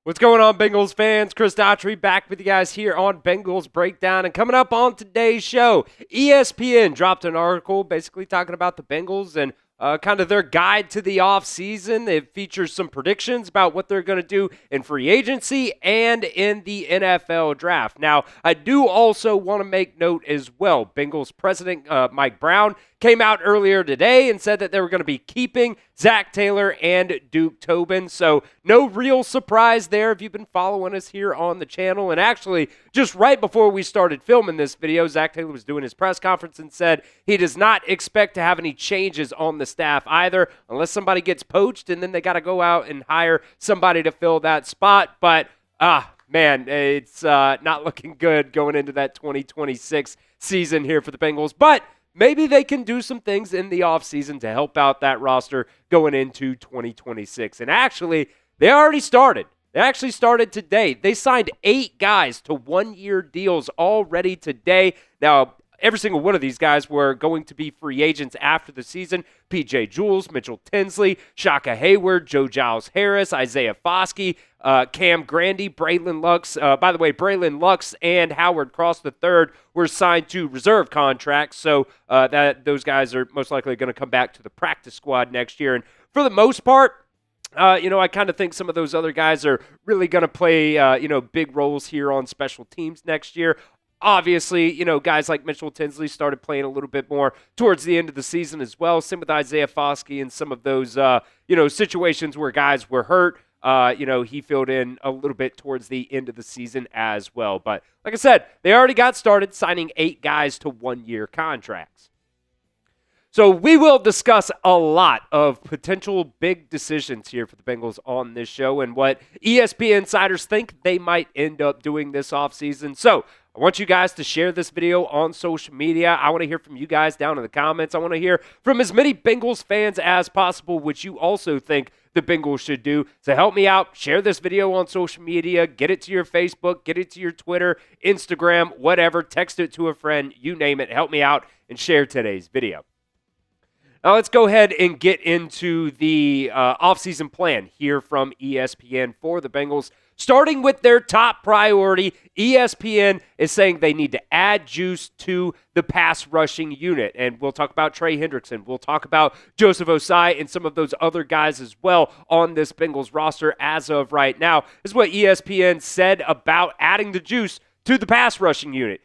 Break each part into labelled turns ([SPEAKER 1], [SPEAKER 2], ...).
[SPEAKER 1] What's going on, Bengals fans? Chris Daughtry back with you guys here on Bengals Breakdown. And coming up on today's show, ESPN dropped an article basically talking about the Bengals and kind of their guide to the offseason. It features some predictions about what they're going to do in free agency and in the NFL draft. Now, I do also want to make note as well. Bengals president Mike Brown came out earlier today and said that they were going to be keeping Zach Taylor and Duke Tobin. So no real surprise there if you've been following us here on the channel. And actually, just right before we started filming this video, Zach Taylor was doing his press conference and said he does not expect to have any changes on the staff either, unless somebody gets poached and then they got to go out and hire somebody to fill that spot. But, man, it's not looking good going into that 2026 season here for the Bengals. But maybe they can do some things in the offseason to help out that roster going into 2026. And actually, they already started. They actually started today. They signed 8 guys to one-year deals already today. Now, every single one of these guys were going to be free agents after the season. P.J. Jules, Mitchell Tinsley, Shaka Heyward, Giles-Harris, Isaiah Foskey, Cam Grandy, Bralyn Lux. By the way, Bralyn Lux and Howard Cross III were signed to reserve contracts, so that those guys are most likely going to come back to the practice squad next year. And for the most part, I kind of think some of those other guys are really going to play, big roles here on special teams next year. Obviously, guys like Mitchell Tinsley started playing a little bit more towards the end of the season as well. Same with Isaiah Foskey and some of those, situations where guys were hurt. He filled in a little bit towards the end of the season as well. But like I said, they already got started signing 8 guys to one-year contracts. So we will discuss a lot of potential big decisions here for the Bengals on this show and what ESPN insiders think they might end up doing this offseason. So I want you guys to share this video on social media. I want to hear from you guys down in the comments. I want to hear from as many Bengals fans as possible what you also think the Bengals should do. So help me out. Share this video on social media. Get it to your Facebook. Get it to your Twitter, Instagram, whatever. Text it to a friend. You name it. Help me out and share today's video. Now let's go ahead and get into the offseason plan here from ESPN for the Bengals. Starting with their top priority, ESPN is saying they need to add juice to the pass rushing unit. And we'll talk about Trey Hendrickson. We'll talk about Joseph Ossai and some of those other guys as well on this Bengals roster as of right now. This is what ESPN said about adding the juice to the pass rushing unit.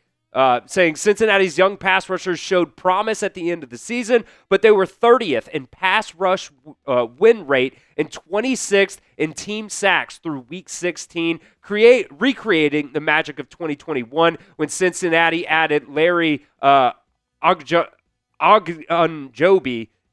[SPEAKER 1] Saying Cincinnati's young pass rushers showed promise at the end of the season, but they were 30th in pass rush win rate and 26th in team sacks through Week 16, recreating the magic of 2021 when Cincinnati added Larry Ogunjobi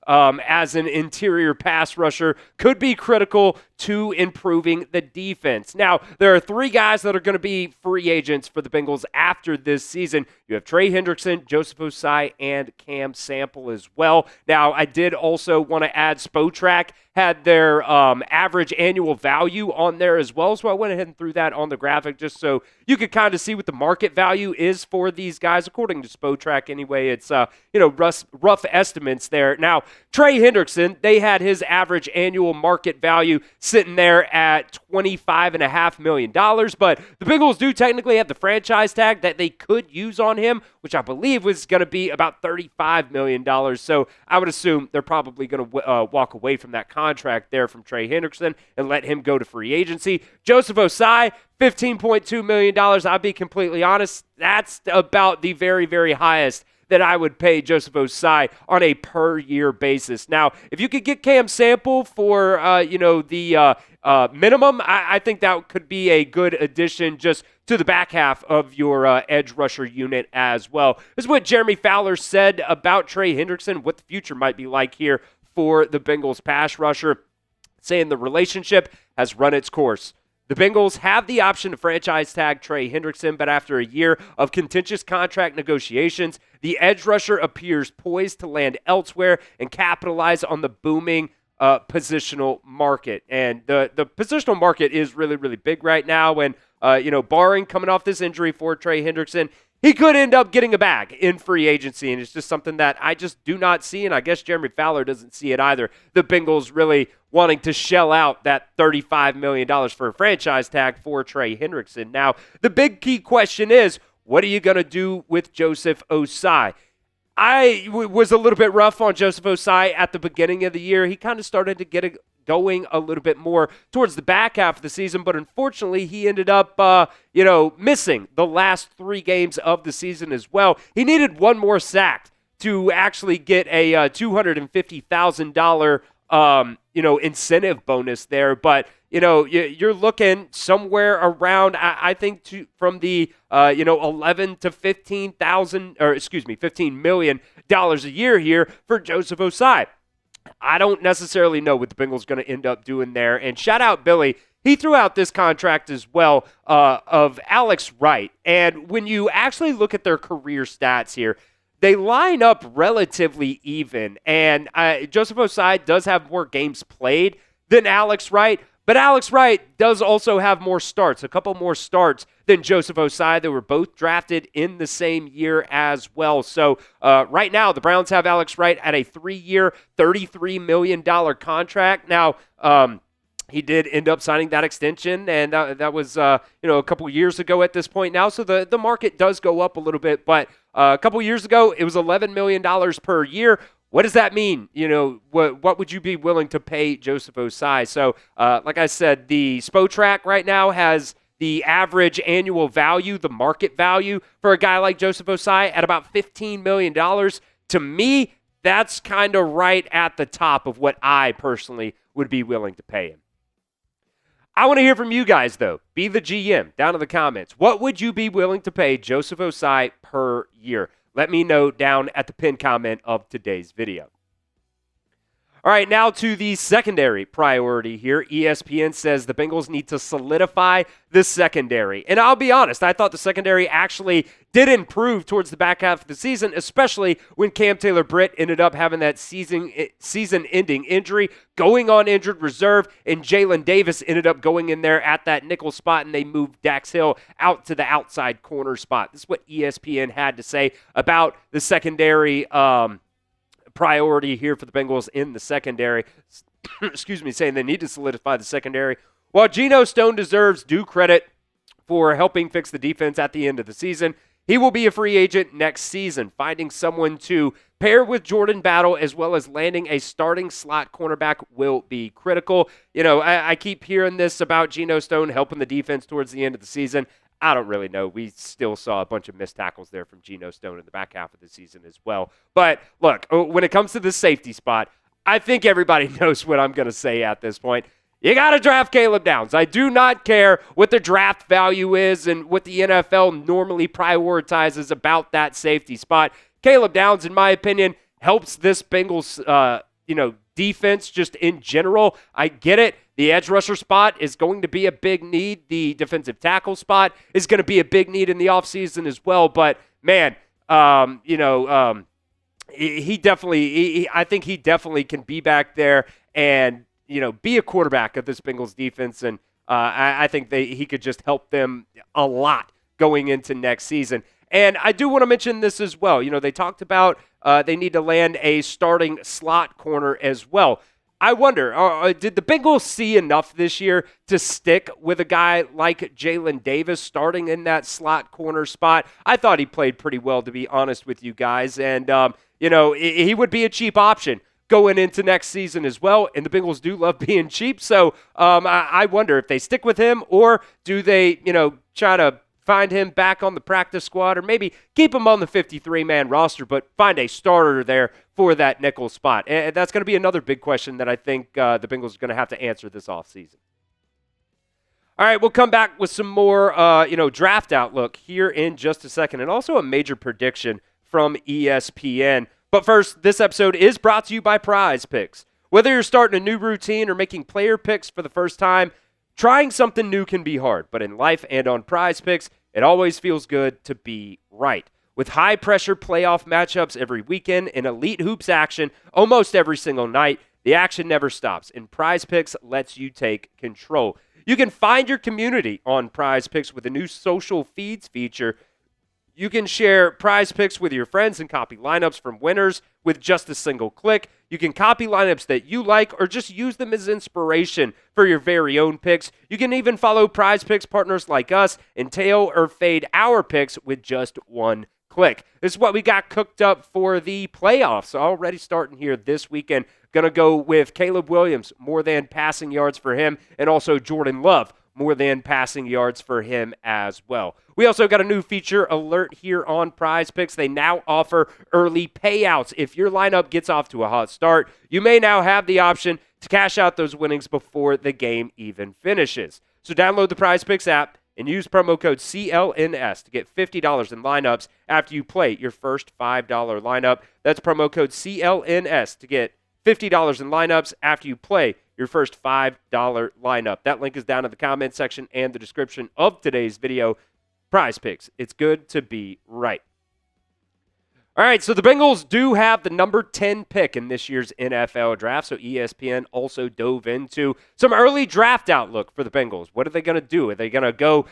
[SPEAKER 1] as an interior pass rusher could be critical to improving the defense. Now, there are 3 guys that are going to be free agents for the Bengals after this season. You have Trey Hendrickson, Joseph Ossai, and Cam Sample as well. Now, I did also want to add Spotrac had their average annual value on there as well, so I went ahead and threw that on the graphic just so you could kind of see what the market value is for these guys, according to Spotrac anyway. It's, rough estimates there. Now, Trey Hendrickson, they had his average annual market value sitting there at $25.5 million, but the Bengals do technically have the franchise tag that they could use on him, which I believe was going to be about $35 million, so I would assume they're probably going to walk away from that contract there from Trey Hendrickson and let him go to free agency. Joseph Ossai, $15.2 million. I'll be completely honest, that's about the very, very highest that I would pay Joseph Ossai on a per-year basis. Now, if you could get Cam Sample for, the minimum, I think that could be a good addition just to the back half of your edge rusher unit as well. This is what Jeremy Fowler said about Trey Hendrickson, what the future might be like here for the Bengals pass rusher, saying the relationship has run its course. The Bengals have the option to franchise tag Trey Hendrickson, but after a year of contentious contract negotiations, the edge rusher appears poised to land elsewhere and capitalize on the booming positional market. And the positional market is really, really big right now. And, barring coming off this injury for Trey Hendrickson, he could end up getting a bag in free agency, and it's just something that I just do not see, and I guess Jeremy Fowler doesn't see it either. The Bengals really wanting to shell out that $35 million for a franchise tag for Trey Hendrickson. Now, the big key question is, what are you going to do with Joseph Ossai? I was a little bit rough on Joseph Ossai at the beginning of the year. He kind of started to get going a little bit more towards the back half of the season, but unfortunately he ended up, missing the last 3 games of the season as well. He needed one more sack to actually get a $250,000 incentive bonus there, but you're looking somewhere around, I think, from the 11 to 15,000, or excuse me, $15 million a year here for Joseph Ossai. I don't necessarily know what the Bengals are going to end up doing there. And shout out Billy. He threw out this contract as well of Alex Wright. And when you actually look at their career stats here, they line up relatively even. And Joseph Ossai does have more games played than Alex Wright. But Alex Wright does also have more starts, a couple more starts than Joseph Ossai. They were both drafted in the same year as well. So right now, the Browns have Alex Wright at a 3-year, $33 million contract. Now, he did end up signing that extension, and that was a couple years ago at this point now. So the market does go up a little bit, but a couple years ago, it was $11 million per year. What does that mean? What would you be willing to pay Joseph Ossai? So, like I said, the Spotrac right now has the average annual value, the market value for a guy like Joseph Ossai at about $15 million. To me, that's kind of right at the top of what I personally would be willing to pay him. I want to hear from you guys, though. Be the GM down in the comments. What would you be willing to pay Joseph Ossai per year? Let me know down at the pinned comment of today's video. All right, now to the secondary priority here. ESPN says the Bengals need to solidify the secondary. And I'll be honest, I thought the secondary actually did improve towards the back half of the season, especially when Cam Taylor-Britt ended up having that season-ending injury, going on injured reserve, and Jalen Davis ended up going in there at that nickel spot, and they moved Dax Hill out to the outside corner spot. This is what ESPN had to say about the secondary priority here for the Bengals in the secondary. Excuse me, saying they need to solidify the secondary. While Geno Stone deserves due credit for helping fix the defense at the end of the season, he will be a free agent next season. Finding someone to pair with Jordan Battle as well as landing a starting slot cornerback will be critical. I keep hearing this about Geno Stone helping the defense towards the end of the season. I don't really know. We still saw a bunch of missed tackles there from Geno Stone in the back half of the season as well. But look, when it comes to the safety spot, I think everybody knows what I'm going to say at this point. You got to draft Caleb Downs. I do not care what the draft value is and what the NFL normally prioritizes about that safety spot. Caleb Downs, in my opinion, helps this Bengals defense just in general. I get it. The edge rusher spot is going to be a big need. The defensive tackle spot is going to be a big need in the offseason as well. But, man, I think he definitely can be back there and, be a quarterback of this Bengals defense. And I think he could just help them a lot going into next season. And I do want to mention this as well. They talked about they need to land a starting slot corner as well. I wonder, did the Bengals see enough this year to stick with a guy like Jalen Davis starting in that slot corner spot? I thought he played pretty well, to be honest with you guys. And, he would be a cheap option going into next season as well. And the Bengals do love being cheap. So I wonder if they stick with him or do they, try to find him back on the practice squad or maybe keep him on the 53-man roster, but find a starter there for that nickel spot. And that's going to be another big question that I think the Bengals are going to have to answer this offseason. All right, we'll come back with some more, draft outlook here in just a second and also a major prediction from ESPN. But first, this episode is brought to you by Prize Picks. Whether you're starting a new routine or making player picks for the first time, trying something new can be hard, but in life and on Prize Picks, it always feels good to be right. With high-pressure playoff matchups every weekend and elite hoops action almost every single night, the action never stops, and Prize Picks lets you take control. You can find your community on Prize Picks with a new social feeds feature. You can share prize picks with your friends and copy lineups from winners with just a single click. You can copy lineups that you like or just use them as inspiration for your very own picks. You can even follow prize picks partners like us and tail or fade our picks with just one click. This is what we got cooked up for the playoffs. Already starting here this weekend. Going to go with Caleb Williams, more than passing yards for him, and also Jordan Love, more than passing yards for him as well. We also got a new feature alert here on Prize Picks. They now offer early payouts. If your lineup gets off to a hot start, you may now have the option to cash out those winnings before the game even finishes. So download the Prize Picks app and use promo code CLNS to get $50 in lineups after you play your first $5 lineup. That's promo code CLNS to get $50 in lineups after you play your first $5 lineup. That link is down in the comment section and the description of today's video. Prize Picks. It's good to be right. All right, so the Bengals do have the number 10 pick in this year's NFL draft, so ESPN also dove into some early draft outlook for the Bengals. What are they going to do? Are they going to go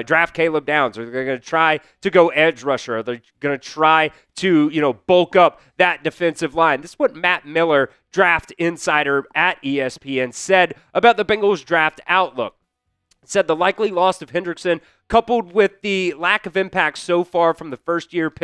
[SPEAKER 1] draft Caleb Downs? Are they going to try to go edge rusher? Are they going to try to, bulk up that defensive line? This is what Matt Miller, draft insider at ESPN, said about the Bengals draft outlook. Said the likely loss of Hendrickson, coupled with the lack of impact so far from the first round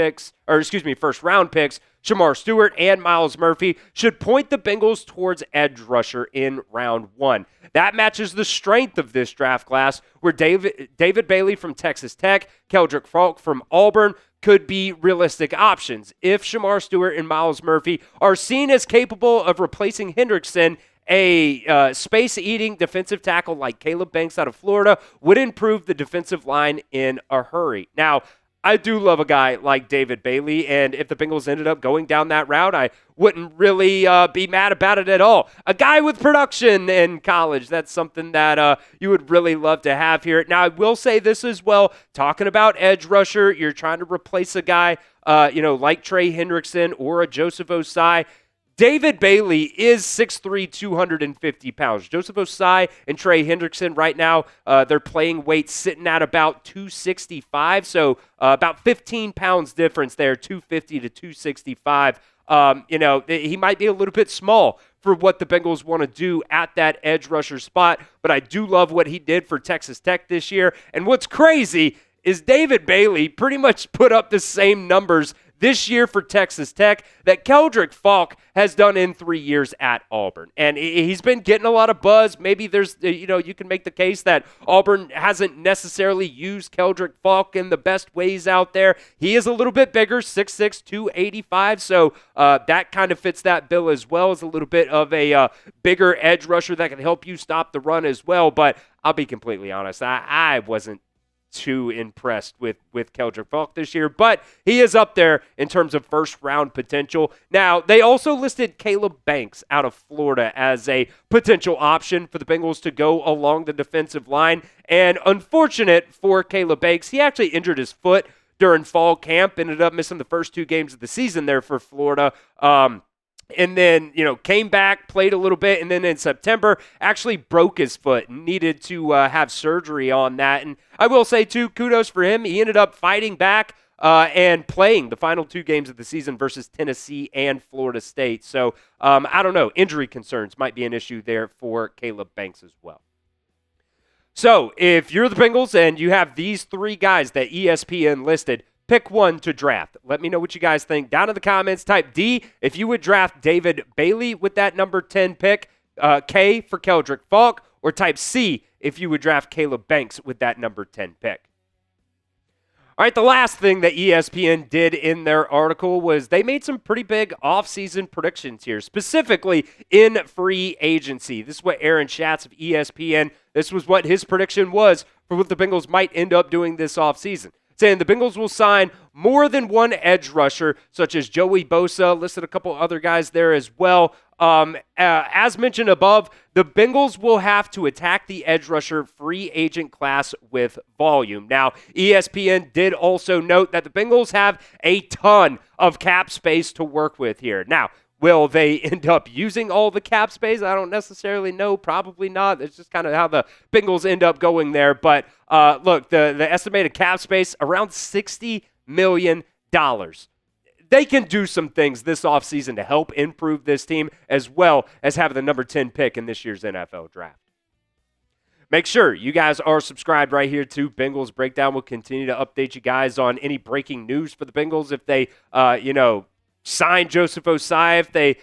[SPEAKER 1] picks, Shamar Stewart and Myles Murphy, should point the Bengals towards edge rusher in round 1. That matches the strength of this draft class, where David Bailey from Texas Tech, Keldrick Falk from Auburn could be realistic options. If Shamar Stewart and Myles Murphy are seen as capable of replacing Hendrickson, a space-eating defensive tackle like Caleb Banks out of Florida would improve the defensive line in a hurry. Now, I do love a guy like David Bailey, and if the Bengals ended up going down that route, I wouldn't really be mad about it at all. A guy with production in college, that's something that you would really love to have here. Now, I will say this as well, talking about edge rusher, you're trying to replace a guy, like Trey Hendrickson or a Joseph Ossai. David Bailey is 6'3", 250 pounds. Joseph Ossai and Trey Hendrickson right now, they're playing weight sitting at about 265, so about 15 pounds difference there, 250 to 265. He might be a little bit small for what the Bengals want to do at that edge rusher spot, but I do love what he did for Texas Tech this year. And what's crazy is David Bailey pretty much put up the same numbers this year for Texas Tech that Keldrick Falk has done in 3 years at Auburn. And he's been getting a lot of buzz. Maybe there's, you can make the case that Auburn hasn't necessarily used Keldrick Falk in the best ways out there. He is a little bit bigger, 6'6", 285, so that kind of fits that bill as well as a little bit of a bigger edge rusher that can help you stop the run as well. But I'll be completely honest, I wasn't too impressed with Keldrick Falk this year, but he is up there in terms of first-round potential. Now, they also listed Caleb Banks out of Florida as a potential option for the Bengals to go along the defensive line, and unfortunate for Caleb Banks, he actually injured his foot during fall camp, ended up missing the first 2 games of the season there for Florida. And then, came back, played a little bit, and then in September actually broke his foot and needed to have surgery on that. And I will say, too, kudos for him. He ended up fighting back and playing the final 2 games of the season versus Tennessee and Florida State. So, I don't know. Injury concerns might be an issue there for Caleb Banks as well. So, if you're the Bengals and you have these 3 guys that ESPN listed, pick one to draft. Let me know what you guys think down in the comments. Type D if you would draft David Bailey with that number 10 pick, K for Keldrick Falk, or type C if you would draft Caleb Banks with that number 10 pick. All right, the last thing that ESPN did in their article was they made some pretty big offseason predictions here, specifically in free agency. This is what Aaron Schatz of ESPN, this was what his prediction was for what the Bengals might end up doing this offseason. Saying the Bengals will sign more than one edge rusher, such as Joey Bosa, listed a couple other guys there as well. As mentioned above, the Bengals will have to attack the edge rusher free agent class with volume. Now, ESPN did also note that the Bengals have a ton of cap space to work with here. Now, will they end up using all the cap space? I don't necessarily know. Probably not. It's just kind of how the Bengals end up going there. But look, the estimated cap space, around $60 million. They can do some things this offseason to help improve this team, as well as having the number 10 pick in this year's NFL draft. Make sure you guys are subscribed right here to Bengals Breakdown. We'll continue to update you guys on any breaking news for the Bengals. If they, sign Joseph Ossai,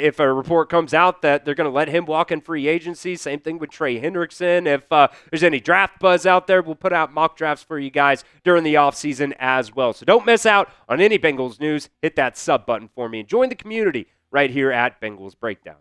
[SPEAKER 1] if a report comes out that they're going to let him walk in free agency. Same thing with Trey Hendrickson. If there's any draft buzz out there, we'll put out mock drafts for you guys during the offseason as well. So don't miss out on any Bengals news. Hit that sub button for me and join the community right here at Bengals Breakdown.